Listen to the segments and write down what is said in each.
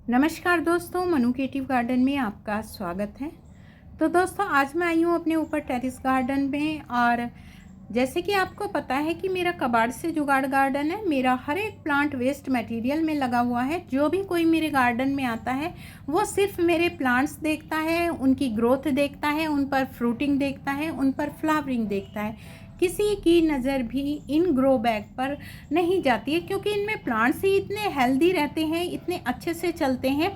नमस्कार दोस्तों, Manu creative garden में आपका स्वागत है। तो दोस्तों आज मैं आई हूँ अपने ऊपर टेरेस गार्डन में। और जैसे कि आपको पता है कि मेरा कबाड़ से जुगाड़ गार्डन है। मेरा हर एक प्लांट वेस्ट मटेरियल में लगा हुआ है। जो भी कोई मेरे गार्डन में आता है वो सिर्फ मेरे प्लांट्स देखता है, उनकी ग्रोथ देखता है, उन पर फ्रूटिंग देखता है, उन पर फ्लावरिंग देखता है। किसी की नज़र भी इन ग्रो बैग पर नहीं जाती है, क्योंकि इनमें प्लांट्स ही इतने हेल्दी रहते हैं, इतने अच्छे से चलते हैं।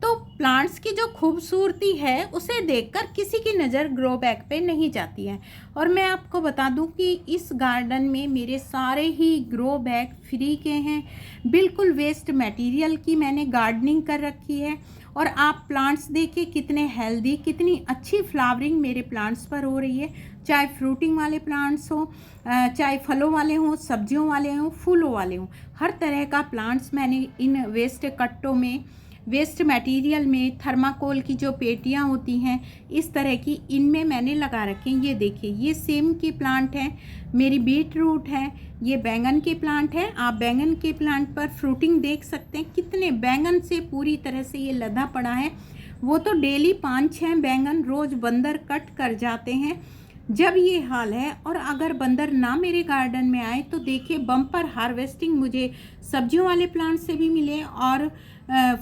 तो प्लांट्स की जो खूबसूरती है उसे देखकर किसी की नज़र ग्रो बैग पे नहीं जाती है। और मैं आपको बता दूं कि इस गार्डन में मेरे सारे ही ग्रो बैग फ्री के हैं। बिल्कुल वेस्ट मटेरियल की मैंने गार्डनिंग कर रखी है। और आप प्लांट्स देखिए कितने हेल्दी, कितनी अच्छी फ्लावरिंग मेरे प्लांट्स पर हो रही है। चाहे फ्रूटिंग वाले प्लांट्स हो, चाहे फलों वाले हों, सब्जियों वाले हों, फूलों वाले हों, हर तरह का प्लांट्स मैंने इन वेस्ट कट्टों में, वेस्ट मटेरियल में, थर्माकोल की जो पेटियां होती हैं इस तरह की, इनमें मैंने लगा रखे हैं। ये देखिए, ये सेम के प्लांट हैं, मेरी बीट रूट है, ये बैंगन के प्लांट है। आप बैंगन के प्लांट पर फ्रूटिंग देख सकते हैं, कितने बैंगन से पूरी तरह से ये लदा पड़ा है। वो तो डेली 5-6 बैंगन रोज़ बंदर कट कर जाते हैं। जब ये हाल है और अगर बंदर ना मेरे गार्डन में आए तो देखिए बम्पर हार्वेस्टिंग मुझे सब्जियों वाले प्लांट से भी मिले और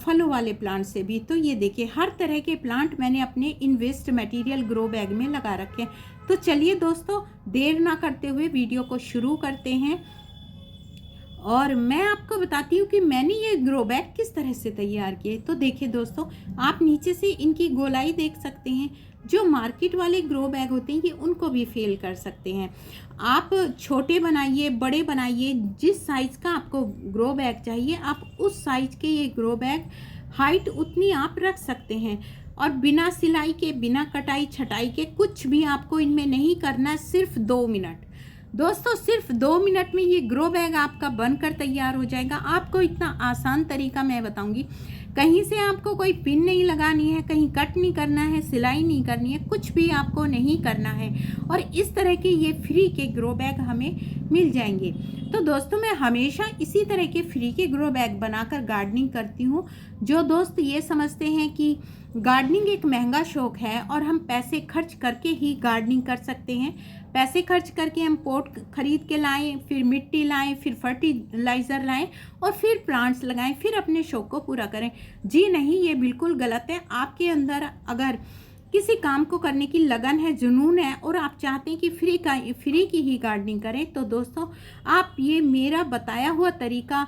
फलों वाले प्लांट से भी। तो ये देखिए हर तरह के प्लांट मैंने अपने इन वेस्ट मटेरियल ग्रो बैग में लगा रखे हैं। तो चलिए दोस्तों, देर ना करते हुए वीडियो को शुरू करते हैं। और मैं आपको बताती हूँ कि मैंने ये ग्रो बैग किस तरह से तैयार किए। तो देखिए दोस्तों, आप नीचे से इनकी गोलाई देख सकते हैं। जो मार्केट वाले ग्रो बैग होते हैं ये उनको भी फेल कर सकते हैं। आप छोटे बनाइए, बड़े बनाइए, जिस साइज़ का आपको ग्रो बैग चाहिए आप उस साइज़ के ये ग्रो बैग, हाइट उतनी आप रख सकते हैं। और बिना सिलाई के, बिना कटाई छटाई के कुछ भी आपको इनमें नहीं करना है। सिर्फ 2 मिनट दोस्तों, सिर्फ 2 मिनट में ये ग्रो बैग आपका बनकर तैयार हो जाएगा। आपको इतना आसान तरीका मैं बताऊंगी। कहीं से आपको कोई पिन नहीं लगानी है, कहीं कट नहीं करना है, सिलाई नहीं करनी है, कुछ भी आपको नहीं करना है। और इस तरह के ये फ्री के ग्रो बैग हमें मिल जाएंगे। तो दोस्तों, मैं हमेशा इसी तरह के फ्री के ग्रो बैग बनाकर गार्डनिंग करती हूँ। जो दोस्त ये समझते हैं कि गार्डनिंग एक महंगा शौक है और हम पैसे खर्च करके ही गार्डनिंग कर सकते हैं, पैसे खर्च करके हम पॉट खरीद के लाएं, फिर मिट्टी लाएं, फिर फर्टिलाइज़र लाएं और फिर प्लांट्स लगाएं, फिर अपने शौक को पूरा करें। जी नहीं, ये बिल्कुल गलत है। आपके अंदर अगर किसी काम को करने की लगन है, जुनून है और आप चाहते हैं कि फ्री की ही गार्डनिंग करें, तो दोस्तों आप ये मेरा बताया हुआ तरीका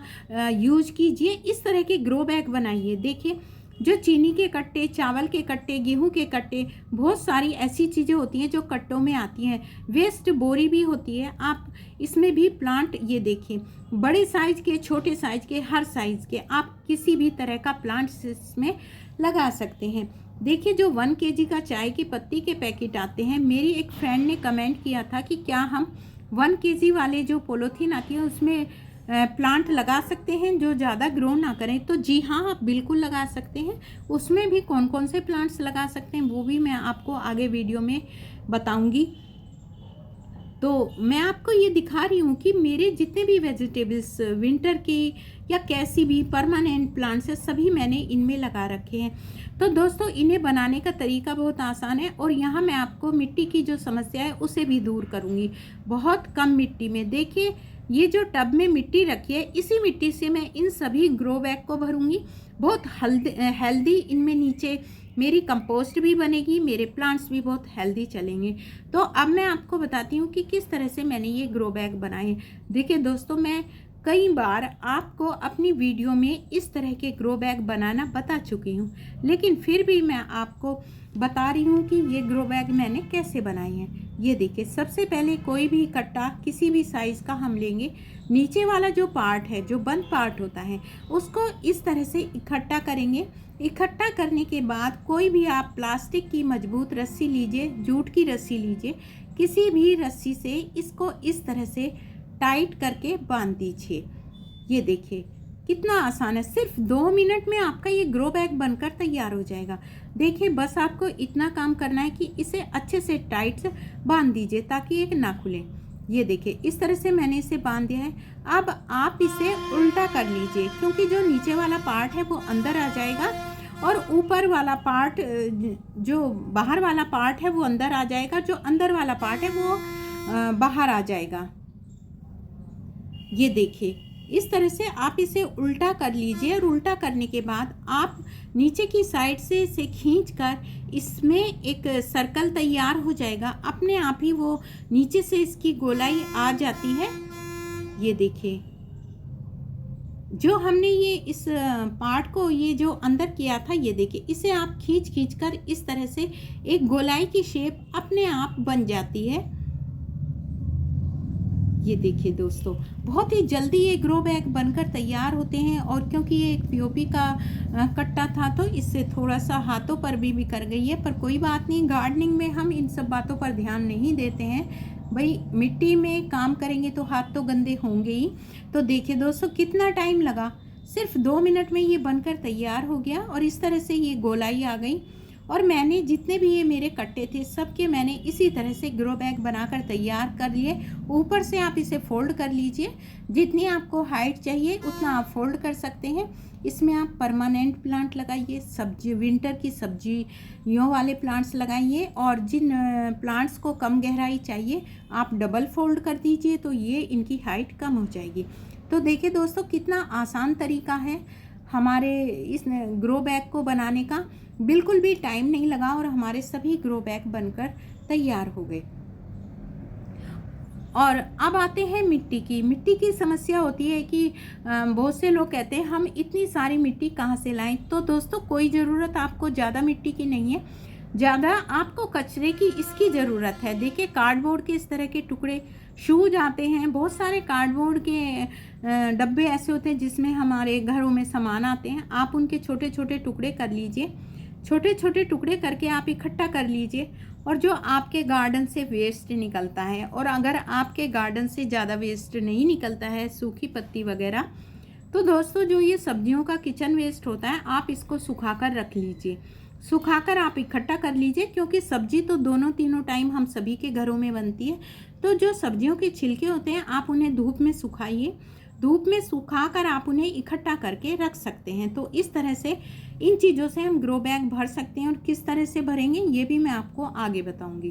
यूज कीजिए। इस तरह के ग्रो बैग बनाइए। देखिए, जो चीनी के कट्टे, चावल के कट्टे, गेहूं के कट्टे, बहुत सारी ऐसी चीज़ें होती हैं जो कट्टों में आती हैं। वेस्ट बोरी भी होती है, आप इसमें भी प्लांट, ये देखिए बड़े साइज़ के, छोटे साइज़ के, हर साइज़ के आप किसी भी तरह का प्लांट इसमें लगा सकते हैं। देखिए, जो 1 kg का चाय की पत्ती के पैकेट आते हैं, मेरी एक फ्रेंड ने कमेंट किया था कि क्या हम 1 kg वाले जो पॉलीथीन आती है उसमें प्लांट लगा सकते हैं जो ज़्यादा ग्रो ना करें। तो जी हाँ, आप बिल्कुल लगा सकते हैं। उसमें भी कौन कौन से प्लांट्स लगा सकते हैं वो भी मैं आपको आगे वीडियो में बताऊंगी। तो मैं आपको ये दिखा रही हूँ कि मेरे जितने भी वेजिटेबल्स विंटर की या कैसी भी परमानेंट प्लांट्स है, सभी मैंने इनमें लगा रखे हैं। तो दोस्तों, इन्हें बनाने का तरीका बहुत आसान है और यहाँ मैं आपको मिट्टी की जो समस्या है उसे भी दूर करूँगी। बहुत कम मिट्टी में, देखिए ये जो टब में मिट्टी रखी है, इसी मिट्टी से मैं इन सभी ग्रो बैग को भरूंगी। बहुत हेल्दी इनमें नीचे मेरी कंपोस्ट भी बनेगी, मेरे प्लांट्स भी बहुत हेल्दी चलेंगे। तो अब मैं आपको बताती हूँ कि किस तरह से मैंने ये ग्रो बैग बनाए। देखिए दोस्तों, मैं कई बार आपको अपनी वीडियो में इस तरह के ग्रो बैग बनाना बता चुकी हूँ, लेकिन फिर भी मैं आपको बता रही हूँ कि ये ग्रो बैग मैंने कैसे बनाए हैं। ये देखिए, सबसे पहले कोई भी कट्टा किसी भी साइज़ का हम लेंगे। नीचे वाला जो पार्ट है, जो बंद पार्ट होता है, उसको इस तरह से इकट्ठा करेंगे। इकट्ठा करने के बाद कोई भी आप प्लास्टिक की मजबूत रस्सी लीजिए, जूट की रस्सी लीजिए, किसी भी रस्सी से इसको इस तरह से टाइट करके बांध दीजिए। ये देखिए कितना आसान है। सिर्फ 2 मिनट में आपका ये ग्रो बैग बनकर तैयार हो जाएगा। देखिए, बस आपको इतना काम करना है कि इसे अच्छे से टाइट से बांध दीजिए ताकि ये ना खुले। ये देखिए इस तरह से मैंने इसे बांध दिया है। अब आप इसे उल्टा कर लीजिए, क्योंकि जो नीचे वाला पार्ट है वो अंदर आ जाएगा और ऊपर वाला पार्ट, जो बाहर वाला पार्ट है वो अंदर आ जाएगा, जो अंदर वाला पार्ट है वो बाहर आ जाएगा। ये देखिए इस तरह से आप इसे उल्टा कर लीजिए और उल्टा करने के बाद आप नीचे की साइड से इसे खींचकर इसमें एक सर्कल तैयार हो जाएगा। अपने आप ही वो नीचे से इसकी गोलाई आ जाती है। ये देखिए जो हमने ये इस पार्ट को ये जो अंदर किया था, ये देखिए इसे आप खींच कर इस तरह से एक गोलाई की शेप अपने आप बन जाती है। ये देखिए दोस्तों बहुत ही जल्दी ये ग्रो बैग बनकर तैयार होते हैं। और क्योंकि ये एक पीओपी का कट्टा था तो इससे थोड़ा सा हाथों पर भी कर गई है, पर कोई बात नहीं, गार्डनिंग में हम इन सब बातों पर ध्यान नहीं देते हैं। भाई मिट्टी में काम करेंगे तो हाथ तो गंदे होंगे ही। तो देखिए दोस्तों कितना टाइम लगा, सिर्फ 2 मिनट में ये बनकर तैयार हो गया और इस तरह से ये गोलाई आ गई। और मैंने जितने भी ये मेरे कट्टे थे सबके मैंने इसी तरह से ग्रो बैग बनाकर तैयार कर लिए। ऊपर से आप इसे फोल्ड कर लीजिए, जितनी आपको हाइट चाहिए उतना आप फोल्ड कर सकते हैं। इसमें आप परमानेंट प्लांट लगाइए, सब्जी विंटर की सब्जियों वाले प्लांट्स लगाइए, और जिन प्लांट्स को कम गहराई चाहिए आप डबल फोल्ड कर दीजिए, तो ये इनकी हाइट कम हो जाएगी। तो देखिए दोस्तों कितना आसान तरीका है हमारे इस ग्रो बैग को बनाने का, बिल्कुल भी टाइम नहीं लगा और हमारे सभी ग्रो बैग बनकर तैयार हो गए। और अब आते हैं मिट्टी की समस्या होती है कि बहुत से लोग कहते हैं हम इतनी सारी मिट्टी कहाँ से लाएं। तो दोस्तों कोई ज़रूरत आपको ज़्यादा मिट्टी की नहीं है, ज़्यादा आपको कचरे की इसकी ज़रूरत है। देखिए कार्डबोर्ड के इस तरह के टुकड़े, शूज आते हैं, बहुत सारे कार्डबोर्ड के डब्बे ऐसे होते हैं जिसमें हमारे घरों में सामान आते हैं। आप उनके छोटे छोटे टुकड़े कर लीजिए, छोटे छोटे टुकड़े करके आप इकट्ठा कर लीजिए। और जो आपके गार्डन से वेस्ट निकलता है, और अगर आपके गार्डन से ज़्यादा वेस्ट नहीं निकलता है, सूखी पत्ती वगैरह, तो दोस्तों जो ये सब्जियों का किचन वेस्ट होता है आप इसको सुखाकर रख लीजिए, सुखाकर आप इकट्ठा कर लीजिए। क्योंकि सब्जी तो दोनों तीनों टाइम हम सभी के घरों में बनती है। तो जो सब्जियों के छिलके होते हैं आप उन्हें धूप में सुखाइए, धूप में सुखाकर आप उन्हें इकट्ठा करके रख सकते हैं। तो इस तरह से इन चीज़ों से हम ग्रो बैग भर सकते हैं, और किस तरह से भरेंगे ये भी मैं आपको आगे बताऊंगी।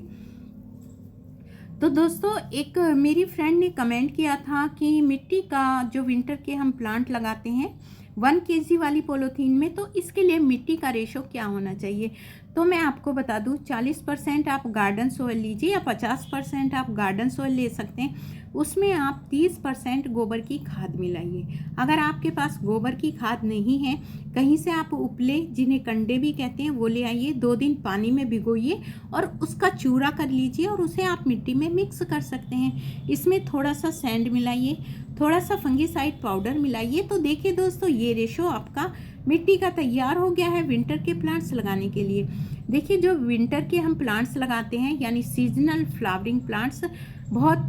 तो दोस्तों एक मेरी फ्रेंड ने कमेंट किया था कि मिट्टी का जो विंटर के हम प्लांट लगाते हैं 1 kg वाली पॉलीथीन में, तो इसके लिए मिट्टी का रेशो क्या होना चाहिए। तो मैं आपको बता दूं 40% आप गार्डन सॉइल लीजिए या 50% आप गार्डन सॉइल ले सकते हैं। उसमें आप 30% गोबर की खाद मिलाइए। अगर आपके पास गोबर की खाद नहीं है, कहीं से आप उपले, जिन्हें कंडे भी कहते हैं, वो ले आइए, 2 दिन पानी में भिगोइए और उसका चूरा कर लीजिए और उसे आप मिट्टी में मिक्स कर सकते हैं। इसमें थोड़ा सा सैंड मिलाइए, थोड़ा सा फंगीसाइड पाउडर मिलाइए। तो देखिए दोस्तों ये रेशो आपका मिट्टी का तैयार हो गया है विंटर के प्लांट्स लगाने के लिए। देखिए जो विंटर के हम प्लांट्स लगाते हैं यानी सीजनल फ्लावरिंग प्लांट्स बहुत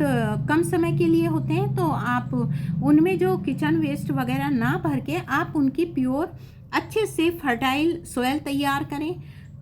कम समय के लिए होते हैं, तो आप उनमें जो किचन वेस्ट वगैरह ना भर के आप उनकी प्योर अच्छे से फर्टाइल सोयल तैयार करें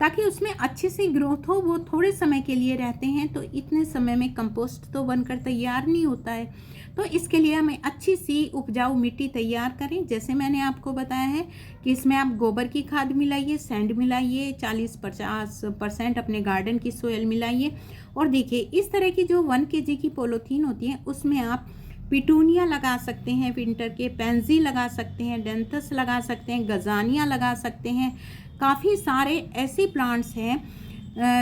ताकि उसमें अच्छे से ग्रोथ हो। वो थोड़े समय के लिए रहते हैं, तो इतने समय में कंपोस्ट तो बनकर तैयार नहीं होता है। तो इसके लिए हमें अच्छी सी उपजाऊ मिट्टी तैयार करें। जैसे मैंने आपको बताया है कि इसमें आप गोबर की खाद मिलाइए, सैंड मिलाइए, 40-50% अपने गार्डन की सोयल मिलाइए। और देखिए इस तरह की जो 1 kg की पॉलीथीन होती है उसमें आप पिटूनिया लगा सकते हैं, विंटर के पेंजी लगा सकते हैं, डेंथस लगा सकते हैं, गजानिया लगा सकते हैं। काफ़ी सारे ऐसे प्लांट्स हैं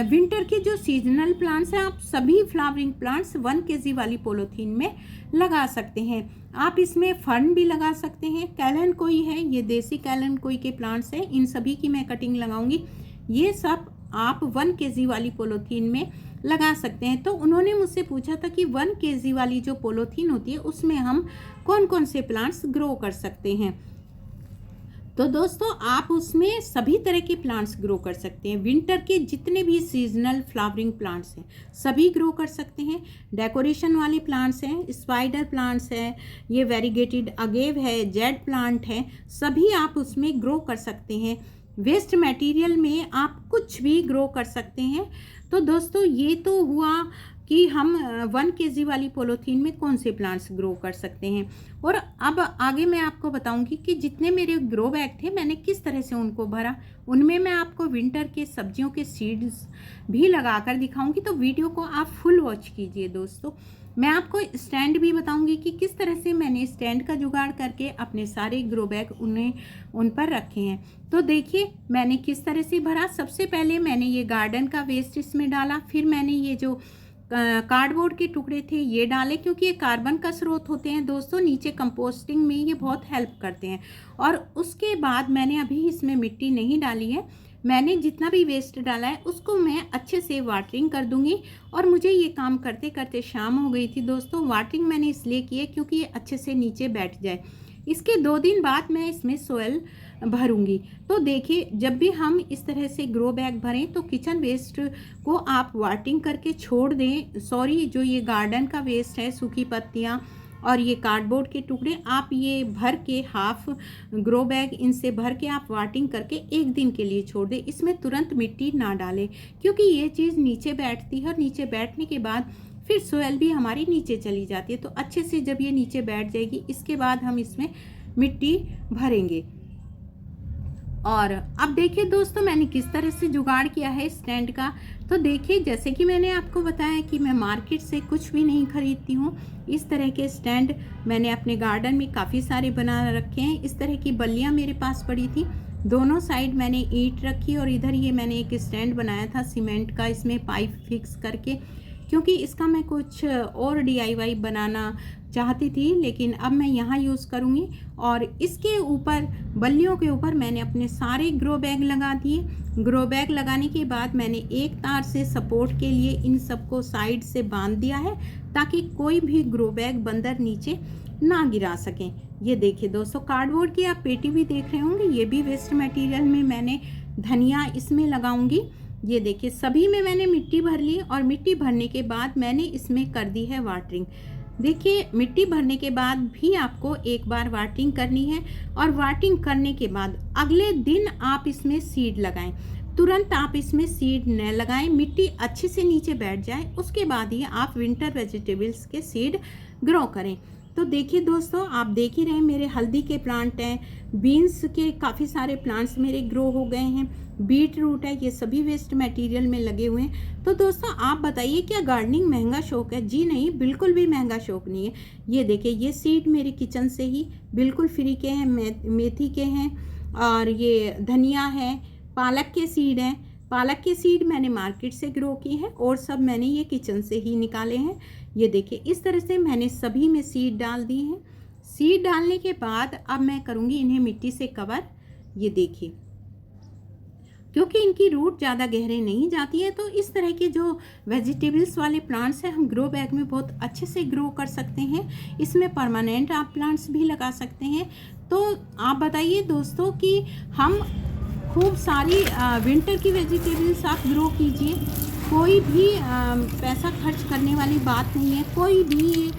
विंटर के जो सीजनल प्लांट्स हैं, आप सभी फ्लावरिंग प्लांट्स 1 kg वाली पॉलीथीन में लगा सकते हैं। आप इसमें फर्न भी लगा सकते हैं। कैलन कोई है, ये देसी कैलन कोई के प्लांट्स हैं, इन सभी की मैं कटिंग लगाऊंगी। ये सब आप 1 kg वाली पॉलीथीन में लगा सकते हैं। तो उन्होंने मुझसे पूछा था कि 1 kg वाली जो पॉलीथीन होती है उसमें हम कौन कौन से प्लांट्स ग्रो कर सकते हैं। तो दोस्तों आप उसमें सभी तरह के प्लांट्स ग्रो कर सकते हैं। विंटर के जितने भी सीजनल फ्लावरिंग प्लांट्स हैं सभी ग्रो कर सकते हैं। डेकोरेशन वाले प्लांट्स हैं, स्पाइडर प्लांट्स हैं, ये वेरीगेटेड अगेव है, जेड प्लांट है, सभी आप उसमें ग्रो कर सकते हैं। वेस्ट मटेरियल में आप कुछ भी ग्रो कर सकते हैं। तो दोस्तों ये तो हुआ कि हम 1 kg वाली पॉलीथीन में कौन से प्लांट्स ग्रो कर सकते हैं। और अब आगे मैं आपको बताऊंगी कि जितने मेरे ग्रो बैग थे मैंने किस तरह से उनको भरा। उनमें मैं आपको विंटर के सब्जियों के सीड्स भी लगा कर दिखाऊंगी, तो वीडियो को आप फुल वॉच कीजिए दोस्तों। मैं आपको स्टैंड भी बताऊंगी कि किस तरह से मैंने स्टैंड का जुगाड़ करके अपने सारे ग्रो बैग उन पर रखे हैं। तो देखिए मैंने किस तरह से भरा। सबसे पहले मैंने ये गार्डन का वेस्ट इसमें डाला, फिर मैंने ये जो कार्डबोर्ड के टुकड़े थे ये डाले, क्योंकि ये कार्बन का स्रोत होते हैं दोस्तों, नीचे कंपोस्टिंग में ये बहुत हेल्प करते हैं। और उसके बाद मैंने अभी इसमें मिट्टी नहीं डाली है, मैंने जितना भी वेस्ट डाला है उसको मैं अच्छे से वाटरिंग कर दूंगी। और मुझे ये काम करते करते शाम हो गई थी दोस्तों। वाटरिंग मैंने इसलिए की है क्योंकि ये अच्छे से नीचे बैठ जाए। इसके 2 दिन बाद मैं इसमें सोयल भरूंगी। तो देखिए जब भी हम इस तरह से ग्रो बैग भरें तो किचन वेस्ट को आप वाटरिंग करके छोड़ दें। सॉरी, जो ये गार्डन का वेस्ट है, सूखी पत्तियाँ और ये कार्डबोर्ड के टुकड़े, आप ये भर के हाफ ग्रो बैग इनसे भर के आप वाटरिंग करके 1 दिन के लिए छोड़ दें। इसमें तुरंत मिट्टी ना डालें क्योंकि ये चीज़ नीचे बैठती है और नीचे बैठने के बाद फिर सोयल भी हमारी नीचे चली जाती है। तो अच्छे से जब ये नीचे बैठ जाएगी इसके बाद हम इसमें मिट्टी भरेंगे। और अब देखिए दोस्तों मैंने किस तरह से जुगाड़ किया है स्टैंड का। तो देखिए जैसे कि मैंने आपको बताया कि मैं मार्केट से कुछ भी नहीं खरीदती हूँ। इस तरह के स्टैंड मैंने अपने गार्डन में काफ़ी सारे बना रखे हैं। इस तरह की बल्लियाँ मेरे पास पड़ी थी, दोनों साइड मैंने ईंट रखी और इधर ये मैंने एक स्टैंड बनाया था सीमेंट का, इसमें पाइप फिक्स करके, क्योंकि इसका मैं कुछ और DIY बनाना चाहती थी लेकिन अब मैं यहाँ यूज़ करूँगी। और इसके ऊपर बल्लियों के ऊपर मैंने अपने सारे ग्रो बैग लगा दिए। ग्रो बैग लगाने के बाद मैंने एक तार से सपोर्ट के लिए इन सबको साइड से बांध दिया है ताकि कोई भी ग्रो बैग बंदर नीचे ना गिरा सकें। ये देखिए दोस्तों कार्डबोर्ड की आप पेटी भी देख रहे होंगे, ये भी वेस्ट मटेरियल में मैंने धनिया इसमें लगाऊंगी। ये देखिए सभी में मैंने मिट्टी भर ली और मिट्टी भरने के बाद मैंने इसमें कर दी है वाटरिंग। देखिए मिट्टी भरने के बाद भी आपको एक बार वाटरिंग करनी है और वाटरिंग करने के बाद अगले दिन आप इसमें सीड लगाएं। तुरंत आप इसमें सीड न लगाएं, मिट्टी अच्छे से नीचे बैठ जाए उसके बाद ही आप विंटर वेजिटेबल्स के सीड ग्रो करें। तो देखिए दोस्तों आप देख ही रहे हैं मेरे हल्दी के प्लांट हैं, बीन्स के काफ़ी सारे प्लांट्स मेरे ग्रो हो गए हैं, बीट रूट है, ये सभी वेस्ट मटेरियल में लगे हुए हैं। तो दोस्तों आप बताइए क्या गार्डनिंग महंगा शौक है? जी नहीं, बिल्कुल भी महंगा शौक नहीं है। ये देखिए ये सीड मेरे किचन से ही बिल्कुल फ्री के हैं, मेथी के हैं और ये धनिया है, पालक के सीड हैं। पालक के सीड मैंने मार्केट से ग्रो की है और सब मैंने ये किचन से ही निकाले हैं। ये देखिए इस तरह से मैंने सभी में सीड डाल दिए हैं। सीड डालने के बाद अब मैं करूँगी इन्हें मिट्टी से कवर। ये देखिए क्योंकि इनकी रूट ज़्यादा गहरे नहीं जाती है तो इस तरह के जो वेजिटेबल्स वाले प्लांट्स हैं हम ग्रो बैग में बहुत अच्छे से ग्रो कर सकते हैं। इसमें परमानेंट आप प्लांट्स भी लगा सकते हैं। तो आप बताइए दोस्तों कि हम खूब सारी विंटर की वेजिटेबल्स आप ग्रो कीजिए, कोई भी पैसा खर्च करने वाली बात नहीं है, कोई भी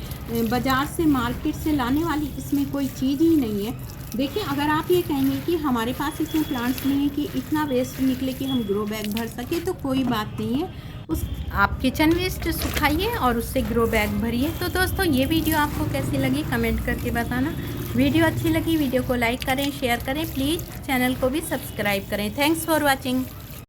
बाज़ार से मार्केट से लाने वाली इसमें कोई चीज़ ही नहीं है। देखिए अगर आप ये कहेंगे कि हमारे पास इतने प्लांट्स नहीं है कि इतना वेस्ट निकले कि हम ग्रो बैग भर सके, तो कोई बात नहीं है, उस आप किचन वेस्ट सुखाइए और उससे ग्रो बैग भरिए। तो दोस्तों ये वीडियो आपको कैसी लगी कमेंट करके बताना। वीडियो अच्छी लगी वीडियो को लाइक करें, शेयर करें, प्लीज़ चैनल को भी सब्सक्राइब करें। Thanks for watching.